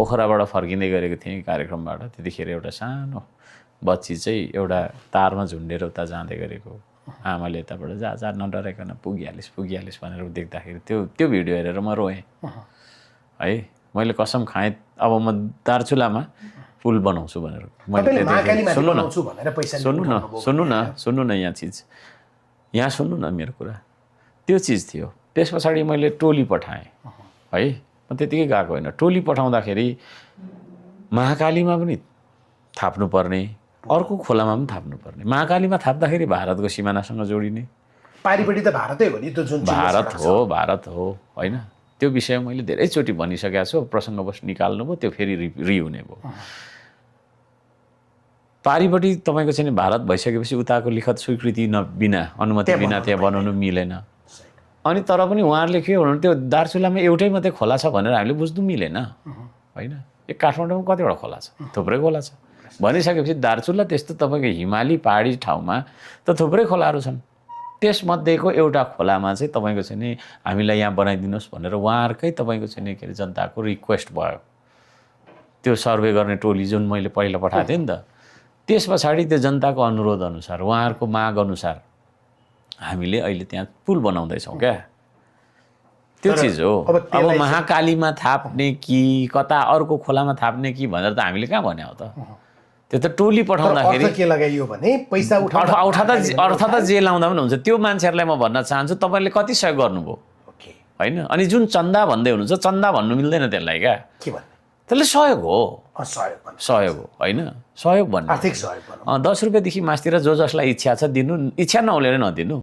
पोखराबाट फर्किँदै गरेको थिएँ कार्यक्रमबाट। त्यतिखेर एउटा सानो बच्ची चाहिँ एउटा तारमा झुन्डेर उता जाँदै गरेको, आमाले यताबाट जा जा नडराइकन पुगिहालिस् भनेर देख्दाखेरि त्यो भिडियो हेरेर म रोएँ है। मैले कसम खाएँ अब म दार्चुलामा पुल बनाउँछु भनेर। मैले सुन्नु न यहाँ चिज, यहाँ सुन्नु न मेरो कुरा, त्यो चिज थियो। त्यस पछाडि मैले टोली पठाएँ है, म त्यतिकै गएको होइन। टोली पठाउँदाखेरि महाकालीमा पनि थाप्नुपर्ने, अर्को खोलामा पनि थाप्नुपर्ने। महाकालीमा थाप्दाखेरि भारतको सिमानासँग जोडिने, पारिपट्टि त भारतै हो नि, त्यो जुन भारत हो होइन। त्यो विषय मैले धेरैचोटि भनिसकेको छु, प्रसङ्गवश निकाल्नु भयो, त्यो फेरि रिहुने भयो। पारिपट्टि तपाईँको चाहिँ भारत भइसकेपछि उताको लिखत स्वीकृति बिना, अनुमति बिना त्यहाँ बनाउनु मिलेन। अनि तर पनि उहाँहरूले के भन्नु, त्यो दार्चुलामा एउटै मात्रै खोला छ भनेर हामीले बुझ्नु मिलेन होइन। यो काठमाडौँमा कतिवटा खोला छ, थुप्रै खोला छ भनिसकेपछि दार्चुला त्यस्तो तपाईँको हिमाली पहाडी ठाउँमा त थुप्रै खोलाहरू छन्। त्यसमध्येको एउटा खोलामा चाहिँ तपाईँको चाहिँ नि हामीलाई यहाँ बनाइदिनुहोस् भनेर उहाँहरूकै तपाईँको चाहिँ नि के अरे जनताको रिक्वेस्ट भयो। त्यो सर्वे गर्ने टोली जुन मैले पहिला पठाएको थिएँ नि त, त्यस पछाडि त्यो जनताको अनुरोध अनुसार, उहाँहरूको माग अनुसार हामीले अहिले त्यहाँ पुल बनाउँदैछौँ क्या। त्यो चिज हो। अब महाकालीमा थाप्ने कि कता अर्को खोलामा थाप्ने कि भनेर त हामीले कहाँ भन्यो त। त्यो त टोली पठाउँदाखेरि के लगाइयो भने पैसा अर्थ त जे लाउँदा पनि हुन्छ। त्यो मान्छेहरूलाई म भन्न चाहन्छु, तपाईँले कति सहयोग गर्नुभयो होइन। अनि जुन चन्दा भन्दै हुनुहुन्छ, चन्दा भन्नु मिल्दैन त्यसलाई क्या, त्यसले सहयोग हो, सहयोग हो होइन। सहयोग भन्नु आर्थिक सहयोग 10 रुपियाँदेखि मासतिर जो जसलाई इच्छा छ दिनु, इच्छा नहुने नदिनु।